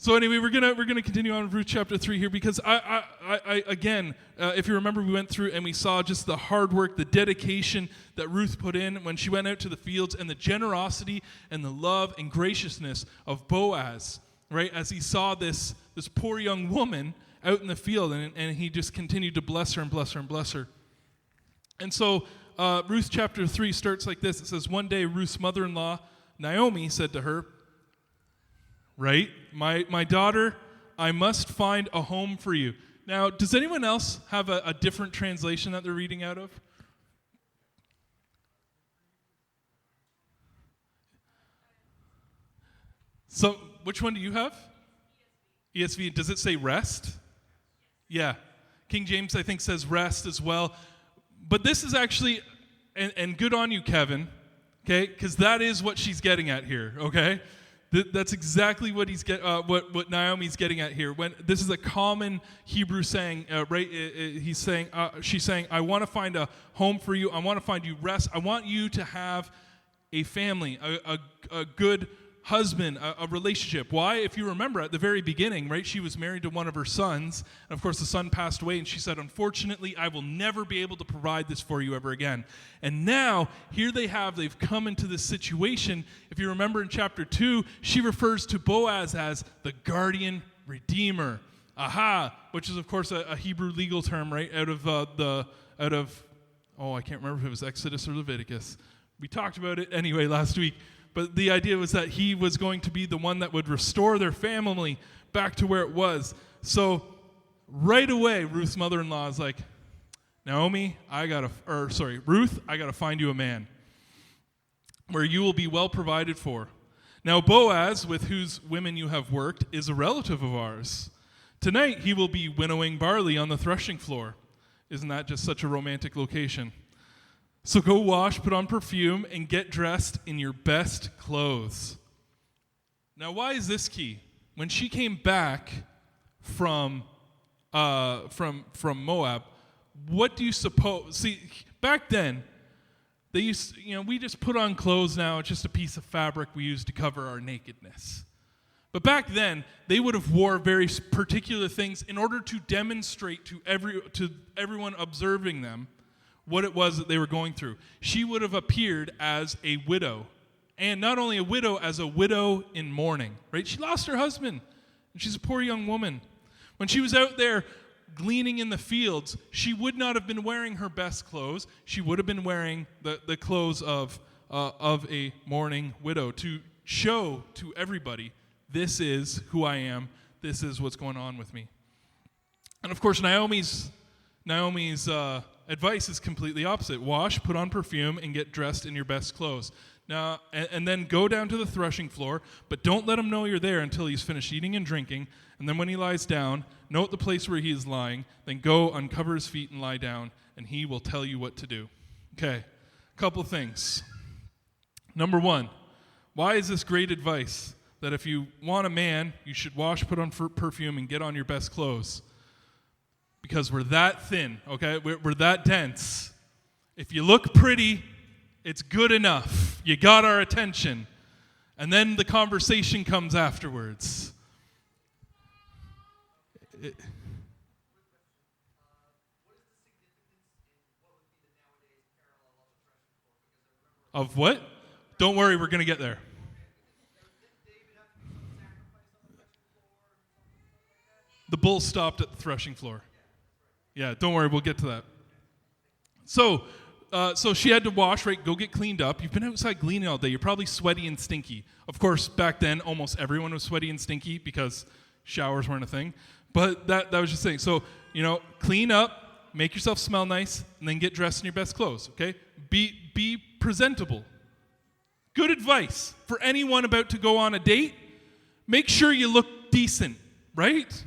So anyway, we're gonna continue on with Ruth chapter 3 here, because I again, if you remember, we went through and we saw just the hard work, the dedication that Ruth put in when she went out to the fields, and the generosity and the love and graciousness of Boaz, right? As he saw this poor young woman out in the field, and he just continued to bless her and bless her and bless her. And so Ruth chapter 3 starts like this. It says, "One day Ruth's mother-in-law, Naomi, said to her," right? My daughter, I must find a home for you. Now, does anyone else have a different translation that they're reading out of? So, which one do you have? ESV. Does it say rest? Yeah. King James, I think, says rest as well. But this is actually, and good on you, Kevin, okay? Because that is what she's getting at here, okay? That's exactly what what Naomi's getting at here. When this is a common Hebrew saying, right? She's saying, I want to find a home for you. I want to find you rest. I want you to have a family, a good husband, a relationship. Why? If you remember at the very beginning, right, she was married to one of her sons, and of course the son passed away, and she said, unfortunately, I will never be able to provide this for you ever again. And now, here they've come into this situation. If you remember in chapter 2, she refers to Boaz as the guardian redeemer. Aha, which is of course a Hebrew legal term, right, out of I can't remember if it was Exodus or Leviticus. We talked about it anyway last week. But the idea was that he was going to be the one that would restore their family back to where it was. So right away, Ruth's mother-in-law is like, Ruth, I got to find you a man where you will be well provided for. Now Boaz, with whose women you have worked, is a relative of ours. Tonight he will be winnowing barley on the threshing floor. Isn't that just such a romantic location? So go wash, put on perfume, and get dressed in your best clothes. Now, why is this key? When she came back from Moab, what do you suppose? See, back then, they used, we just put on clothes now. It's just a piece of fabric we use to cover our nakedness. But back then, they would have wore very particular things in order to demonstrate to everyone observing them what it was that they were going through. She would have appeared as a widow. And not only a widow, as a widow in mourning, right? She lost her husband, and she's a poor young woman. When she was out there gleaning in the fields, she would not have been wearing her best clothes. She would have been wearing the clothes of a mourning widow to show to everybody, this is who I am, this is what's going on with me. And of course, Naomi's advice is completely opposite. Wash, put on perfume, and get dressed in your best clothes. Now, and then go down to the threshing floor, but don't let him know you're there until he's finished eating and drinking. And then when he lies down, note the place where he is lying. Then go uncover his feet and lie down, and he will tell you what to do. Okay, a couple things. Number one, why is this great advice that if you want a man, you should wash, put on perfume, and get on your best clothes? Because we're that thin, okay? We're that dense. If you look pretty, it's good enough. You got our attention. And then the conversation comes afterwards. Of what? Don't worry, we're going to get there. The bull stopped at the threshing floor. Yeah, don't worry, we'll get to that. So she had to wash, right? Go get cleaned up. You've been outside gleaning all day. You're probably sweaty and stinky. Of course, back then, almost everyone was sweaty and stinky because showers weren't a thing. But that was just saying. So, clean up, make yourself smell nice, and then get dressed in your best clothes, okay? Be presentable. Good advice for anyone about to go on a date. Make sure you look decent, right?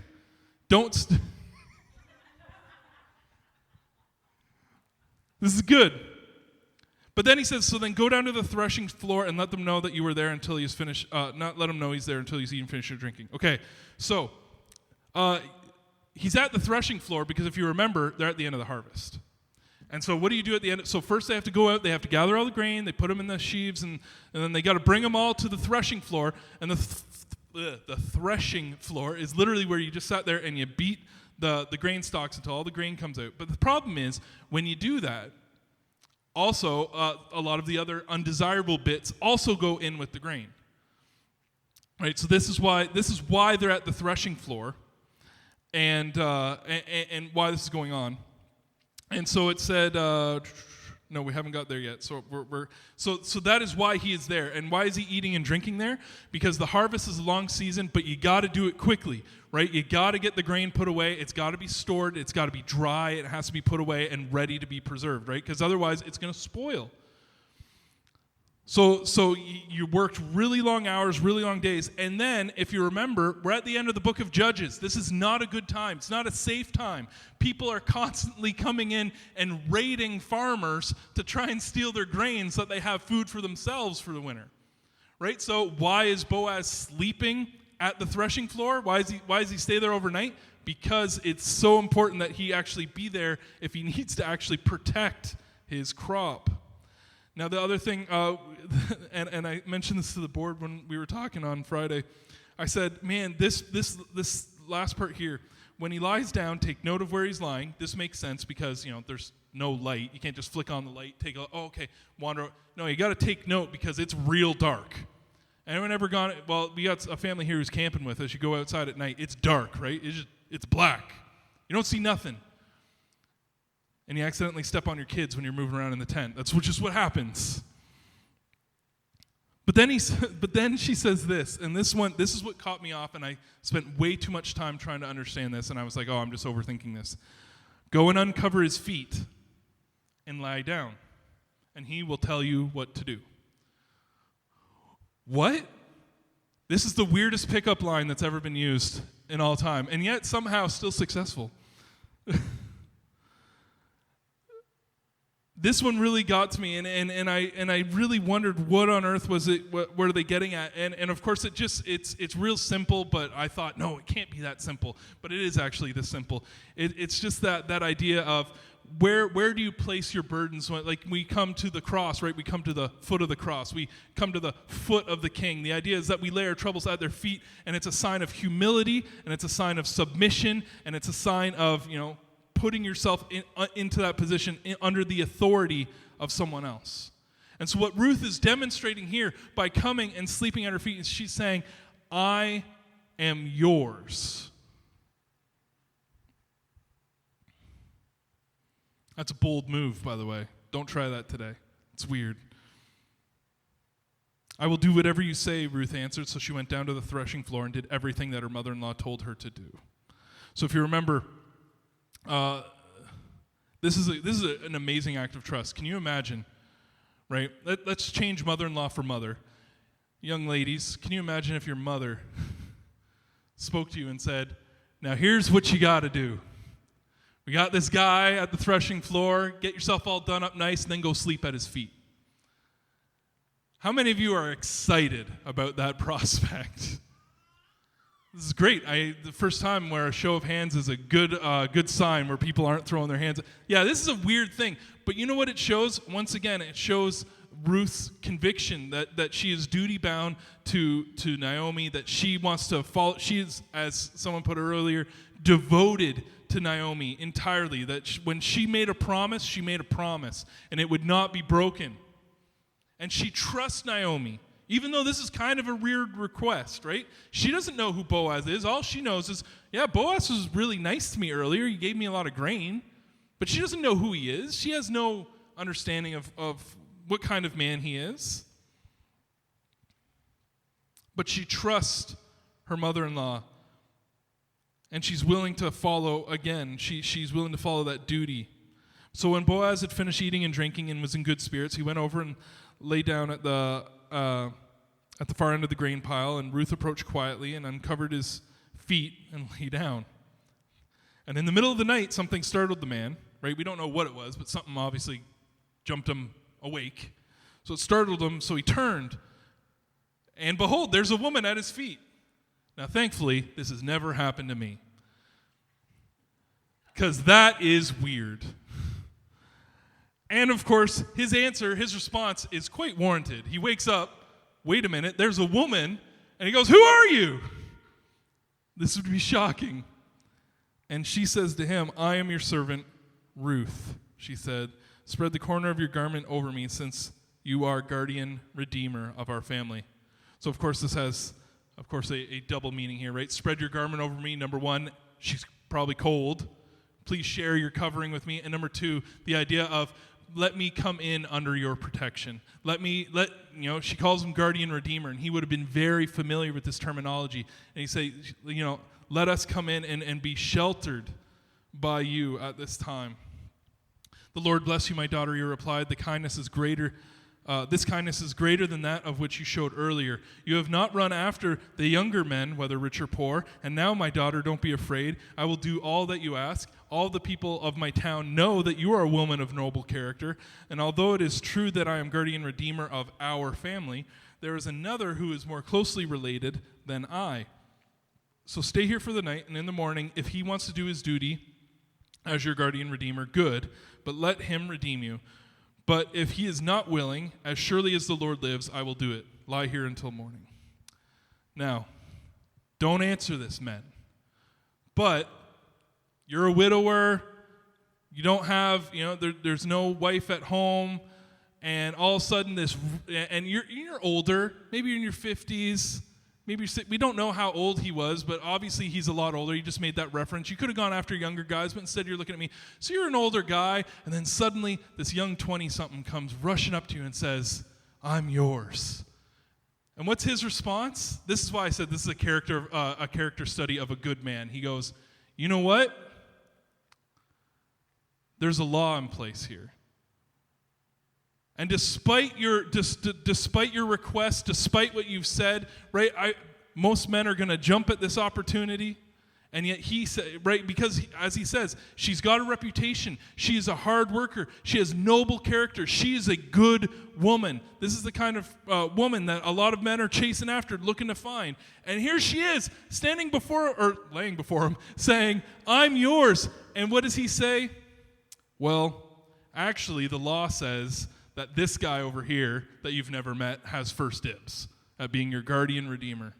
This is good. But then he says, so then go down to the threshing floor and let them know that you were there until he's finished. Not let him know he's there until he's eaten, finished, or drinking. Okay, so he's at the threshing floor because if you remember, they're at the end of the harvest. And so what do you do at the end? So first they have to go out, they have to gather all the grain, they put them in the sheaves, and then they got to bring them all to the threshing floor. And the threshing floor is literally where you just sat there and you beat the grain stalks until all the grain comes out. But the problem is, when you do that, also a lot of the other undesirable bits also go in with the grain. Right? So this is why they're at the threshing floor, and why this is going on. And so it said, no, we haven't got there yet. So so that is why he is there. And why is he eating and drinking there? Because the harvest is a long season, but you got to do it quickly, right? You got to get the grain put away. It's got to be stored. It's got to be dry. It has to be put away and ready to be preserved, right? Because otherwise it's going to spoil. So you worked really long hours, really long days. And then, if you remember, we're at the end of the book of Judges. This is not a good time. It's not a safe time. People are constantly coming in and raiding farmers to try and steal their grain so that they have food for themselves for the winter. Right? So why is Boaz sleeping at the threshing floor? Why does he stay there overnight? Because it's so important that he actually be there if he needs to actually protect his crop. Now, the other thing, and I mentioned this to the board when we were talking on Friday, I said, man, this last part here, when he lies down, take note of where he's lying. This makes sense because, there's no light. You can't just flick on the light, wander. No, you got to take note because it's real dark. Anyone ever gone, well, we got a family here who's camping with us. You go outside at night, it's dark, right? It's black. You don't see nothing. And you accidentally step on your kids when you're moving around in the tent. That's just what happens. But then she says this, and this is what caught me off, and I spent way too much time trying to understand this, and I was like, I'm just overthinking this. Go and uncover his feet and lie down, and he will tell you what to do. What? This is the weirdest pickup line that's ever been used in all time, and yet somehow still successful. This one really got to me, and I really wondered what on earth was it? What are they getting at? And of course it's real simple, but I thought no, it can't be that simple. But it is actually this simple. It's just that idea of where do you place your burdens? Like we come to the cross, right? We come to the foot of the cross. We come to the foot of the King. The idea is that we lay our troubles at their feet, and it's a sign of humility, and it's a sign of submission, and it's a sign of putting yourself into that position under the authority of someone else. And so what Ruth is demonstrating here by coming and sleeping at her feet is she's saying, I am yours. That's a bold move, by the way. Don't try that today. It's weird. I will do whatever you say, Ruth answered. So she went down to the threshing floor and did everything that her mother-in-law told her to do. So if you remember, this is an amazing act of trust. Can you imagine, right? Let's change mother-in-law for mother. Young ladies, can you imagine if your mother spoke to you and said, now here's what you got to do. We got this guy at the threshing floor. Get yourself all done up nice and then go sleep at his feet. How many of you are excited about that prospect? This is great. The first time where a show of hands is a good sign where people aren't throwing their hands. Yeah, this is a weird thing. But you know what it shows? Once again, it shows Ruth's conviction that she is duty-bound to Naomi, that she wants to follow. She is, as someone put it earlier, devoted to Naomi entirely. That when she made a promise, and it would not be broken. And she trusts Naomi. Even though this is kind of a weird request, right? She doesn't know who Boaz is. All she knows is, Boaz was really nice to me earlier. He gave me a lot of grain. But she doesn't know who he is. She has no understanding of what kind of man he is. But she trusts her mother-in-law. And she's willing to follow, again, she's willing to follow that duty. So when Boaz had finished eating and drinking and was in good spirits, he went over and lay down at the far end of the grain pile, and Ruth approached quietly and uncovered his feet and lay down. And in the middle of the night, something startled the man, right? We don't know what it was, but something obviously jumped him awake. So it startled him, so he turned, and behold, there's a woman at his feet. Now, thankfully, this has never happened to me, because that is weird. And, of course, his response is quite warranted. He wakes up, wait a minute, there's a woman And he goes, who are you? This would be shocking. And she says to him, I am your servant, Ruth. She said, spread the corner of your garment over me, since you are guardian redeemer of our family. So, of course, this has, a double meaning here, right? Spread your garment over me. Number one, she's probably cold. Please share your covering with me. And number two, the idea of let me come in under your protection. She calls him guardian redeemer, and he would have been very familiar with this terminology. And he say, let us come in and be sheltered by you at this time. The Lord bless you, my daughter, he replied. This kindness is greater than that of which you showed earlier. You have not run after the younger men, whether rich or poor. And now, my daughter, don't be afraid. I will do all that you ask. All the people of my town know that you are a woman of noble character. And although it is true that I am guardian redeemer of our family, there is another who is more closely related than I. So stay here for the night, and in the morning, if he wants to do his duty as your guardian redeemer, good, but let him redeem you. But if he is not willing, as surely as the Lord lives, I will do it. Lie here until morning. Now, don't answer this, men. But you're a widower. You don't have, there's no wife at home. And all of a sudden and you're older. Maybe you're in your 50s. We don't know how old he was, but obviously he's a lot older. You just made that reference. You could have gone after younger guys, but instead you're looking at me. So you're an older guy, and then suddenly this young 20-something comes rushing up to you and says, I'm yours. And what's his response? This is why I said this is a character study of a good man. He goes, you know what? There's a law in place here. And despite your request, despite what you've said, right? Most men are going to jump at this opportunity, and yet he said, right? Because as he says, she's got a reputation. She is a hard worker. She has noble character. She is a good woman. This is the kind of woman that a lot of men are chasing after, looking to find. And here she is, laying before him, saying, "I'm yours." And what does he say? Well, actually, the law says that this guy over here that you've never met has first dibs at being your guardian redeemer.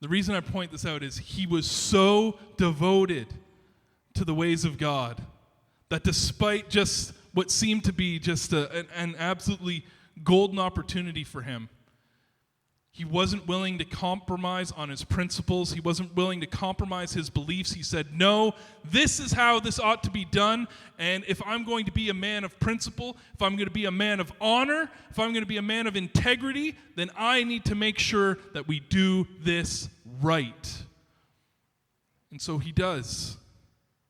The reason I point this out is he was so devoted to the ways of God that despite just what seemed to be just an absolutely golden opportunity for him, he wasn't willing to compromise on his principles. He wasn't willing to compromise his beliefs. He said, no, this is how this ought to be done. And if I'm going to be a man of principle, if I'm going to be a man of honor, if I'm going to be a man of integrity, then I need to make sure that we do this right. And so he does.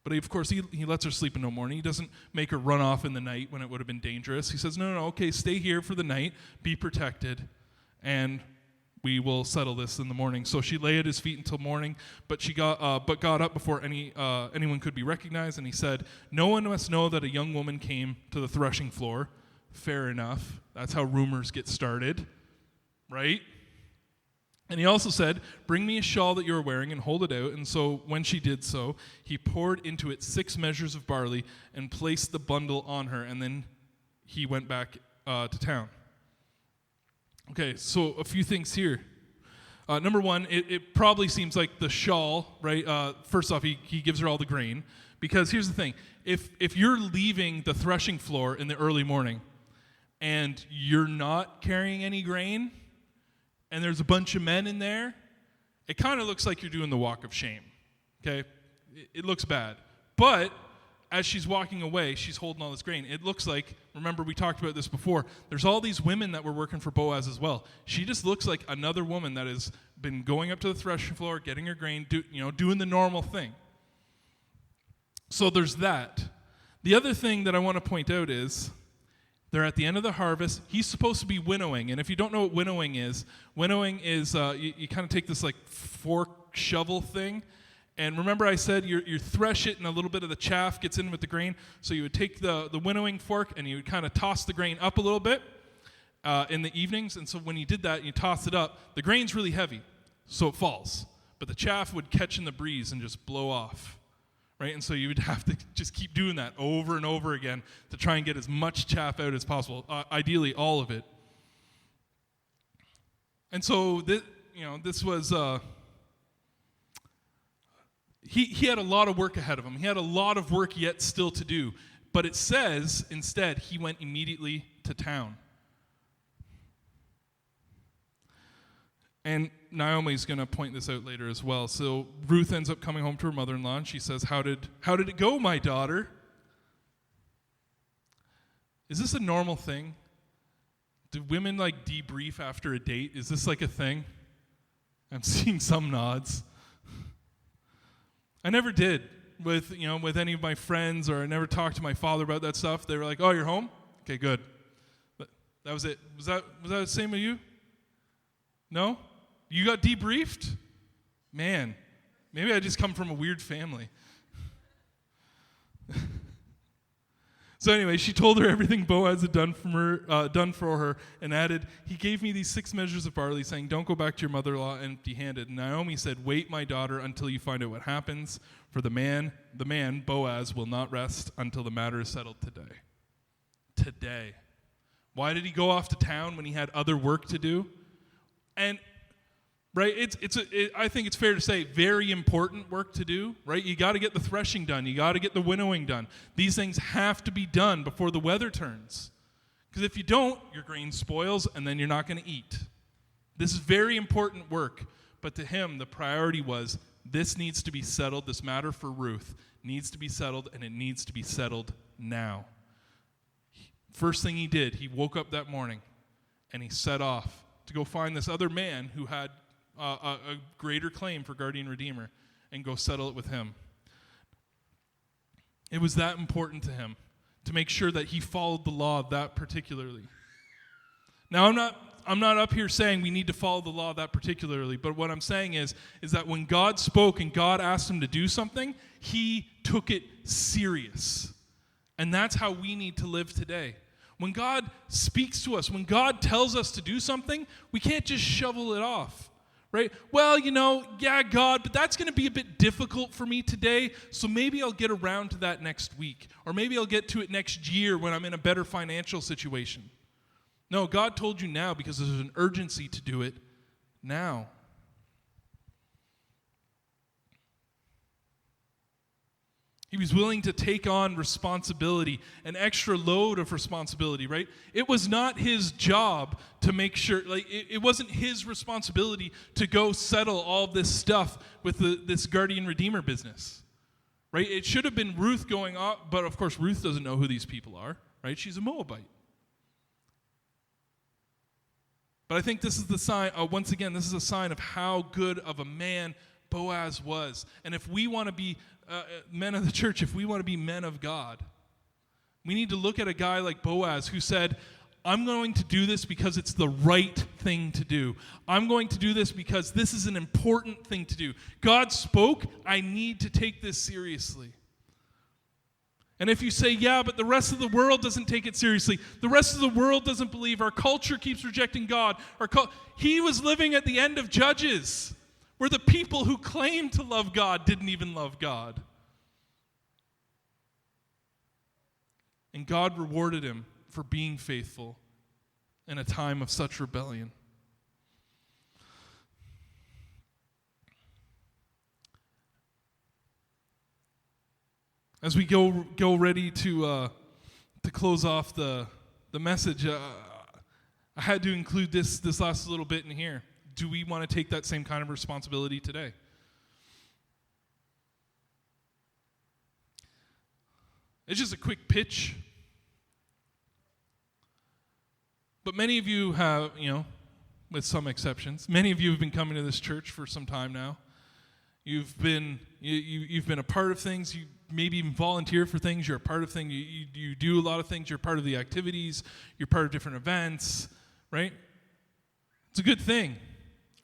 But of course, he lets her sleep in the morning. He doesn't make her run off in the night when it would have been dangerous. He says, no, okay, stay here for the night, be protected, and we will settle this in the morning. So she lay at his feet until morning, but got up before anyone could be recognized, and he said, no one must know that a young woman came to the threshing floor. Fair enough. That's how rumors get started, right? And he also said, bring me a shawl that you're wearing and hold it out. And so when she did so, he poured into it 6 measures of barley and placed the bundle on her, and then he went back to town. Okay, so a few things here. Number one, it probably seems like the shawl, right? First off, he gives her all the grain. Because here's the thing. If you're leaving the threshing floor in the early morning and you're not carrying any grain and there's a bunch of men in there, it kind of looks like you're doing the walk of shame, okay? It looks bad. But as she's walking away, she's holding all this grain. It looks like, remember we talked about this before, there's all these women that were working for Boaz as well. She just looks like another woman that has been going up to the threshing floor, getting her grain, doing the normal thing. So there's that. The other thing that I want to point out is they're at the end of the harvest. He's supposed to be winnowing. And if you don't know what winnowing is you kind of take this like fork shovel thing. And remember I said you thresh it and a little bit of the chaff gets in with the grain. So you would take the winnowing fork and you would kind of toss the grain up a little bit in the evenings. And so when you did that and you toss it up, the grain's really heavy, so it falls. But the chaff would catch in the breeze and just blow off, right? And so you would have to just keep doing that over and over again to try and get as much chaff out as possible, ideally all of it. And so this was he had a lot of work ahead of him. He had a lot of work yet still to do. But it says instead he went immediately to town. And Naomi's going to point this out later as well. So Ruth ends up coming home to her mother-in-law, and she says, "How did it go, my daughter?" Is this a normal thing? Do women like debrief after a date? Is this like a thing? I'm seeing some nods. I never did with any of my friends, or I never talked to my father about that stuff. They were like, "Oh, you're home? Okay, good." But that was it. Was that the same with you? No? You got debriefed? Man, maybe I just come from a weird family. So anyway, she told her everything Boaz had done for her, and added, "He gave me these 6 measures of barley, saying, 'Don't go back to your mother-in-law empty-handed.' And Naomi said, 'Wait, my daughter, until you find out what happens. For the man, Boaz, will not rest until the matter is settled today.'" Today. Why did he go off to town when he had other work to do? And right, I think it's fair to say very important work to do, right? You got to get the threshing done. You got to get the winnowing done. These things have to be done before the weather turns. Because if you don't, your grain spoils, and then you're not going to eat. This is very important work. But to him, the priority was, this needs to be settled. This matter for Ruth needs to be settled, and it needs to be settled now. First thing he did, he woke up that morning, and he set off to go find this other man who had a greater claim for guardian redeemer, and go settle it with him. It was that important to him to make sure that he followed the law that particularly. Now, I'm not up here saying we need to follow the law that particularly, but what I'm saying is that when God spoke and God asked him to do something, he took it serious. And that's how we need to live today. When God speaks to us, when God tells us to do something, we can't just shovel it off. Right? Well, yeah, God, but that's going to be a bit difficult for me today, so maybe I'll get around to that next week. Or maybe I'll get to it next year when I'm in a better financial situation. No, God told you now because there's an urgency to do it now. He was willing to take on responsibility, an extra load of responsibility, right? It was not his job to make sure, it wasn't his responsibility to go settle all this stuff with this guardian redeemer business, right? It should have been Ruth going off, but of course Ruth doesn't know who these people are, right? She's a Moabite. But I think this is the sign, once again, this is a sign of how good of a man Boaz was. And if we want to be men of the church, if we want to be men of God, we need to look at a guy like Boaz who said, "I'm going to do this because it's the right thing to do. I'm going to do this because this is an important thing to do. God spoke, I need to take this seriously." And if you say, "Yeah, but the rest of the world doesn't take it seriously. The rest of the world doesn't believe. Our culture keeps rejecting God." He was living at the end of Judges, where the people who claimed to love God didn't even love God. And God rewarded him for being faithful in a time of such rebellion. As we go ready to close off the message, I had to include this last little bit in here. Do we want to take that same kind of responsibility today? It's just a quick pitch. But many of you have, with some exceptions, many of you have been coming to this church for some time now. You've been a part of things. You maybe even volunteer for things. You're a part of things. You do a lot of things. You're part of the activities. You're part of different events, right? It's a good thing.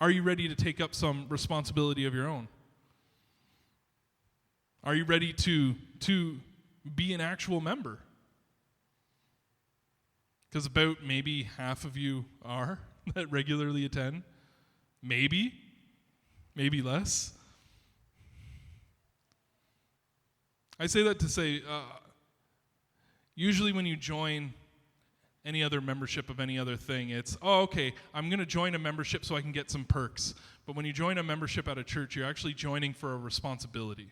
Are you ready to take up some responsibility of your own? Are you ready to be an actual member? Because about maybe half of you are that regularly attend. Maybe less. I say that to say, usually when you join any other membership of any other thing. It's, oh, okay, I'm going to join a membership so I can get some perks. But when you join a membership at a church, you're actually joining for a responsibility.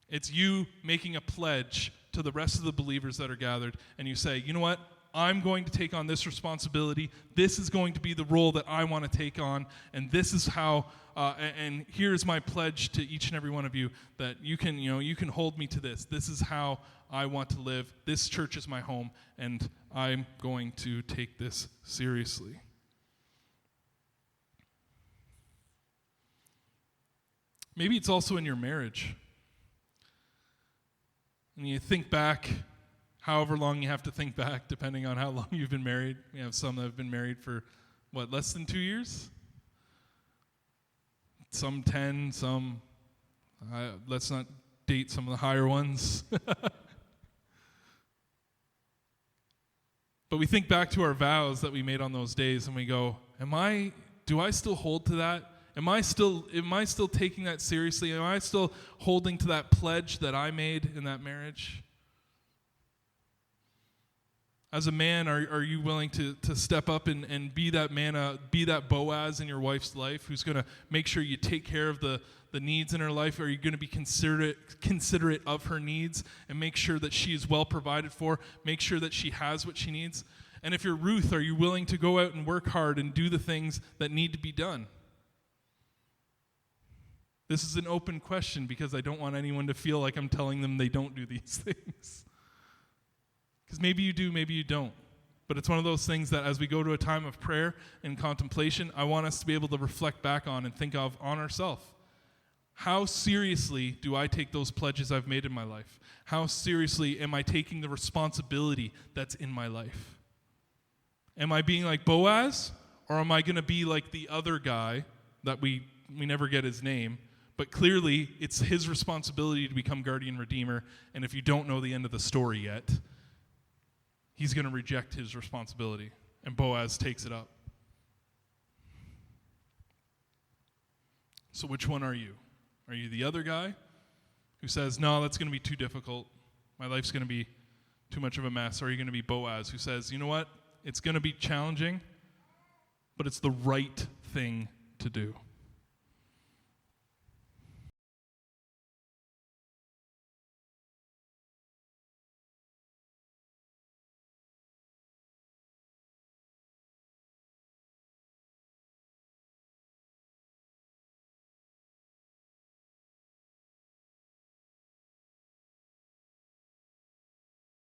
It's you making a pledge to the rest of the believers that are gathered, and you say, you know what? I'm going to take on this responsibility. This is going to be the role that I want to take on, and this is how, and here's my pledge to each and every one of you that you can hold me to this. This is how I want to live. This church is my home, and I'm going to take this seriously. Maybe it's also in your marriage. And you think back, however long you have to think back, depending on how long you've been married. We have some that have been married for, less than 2 years? Some 10, some, let's not date some of the higher ones. But we think back to our vows that we made on those days and we go, do I still hold to that? Am I still taking that seriously? Am I still holding to that pledge that I made in that marriage? As a man, are you willing to step up and be that man, be that Boaz in your wife's life who's going to make sure you take care of the needs in her life? Are you going to be considerate of her needs and make sure that she is well provided for, make sure that she has what she needs? And if you're Ruth, are you willing to go out and work hard and do the things that need to be done? This is an open question because I don't want anyone to feel like I'm telling them they don't do these things. Because maybe you do, maybe you don't. But it's one of those things that as we go to a time of prayer and contemplation, I want us to be able to reflect back on and think of on ourselves. How seriously do I take those pledges I've made in my life? How seriously am I taking the responsibility that's in my life? Am I being like Boaz, or am I going to be like the other guy that we never get his name, but clearly it's his responsibility to become guardian redeemer, and if you don't know the end of the story yet, he's going to reject his responsibility, and Boaz takes it up. So which one are you? Are you the other guy who says, no, that's going to be too difficult. My life's going to be too much of a mess. Or are you going to be Boaz who says, you know what? It's going to be challenging, but it's the right thing to do.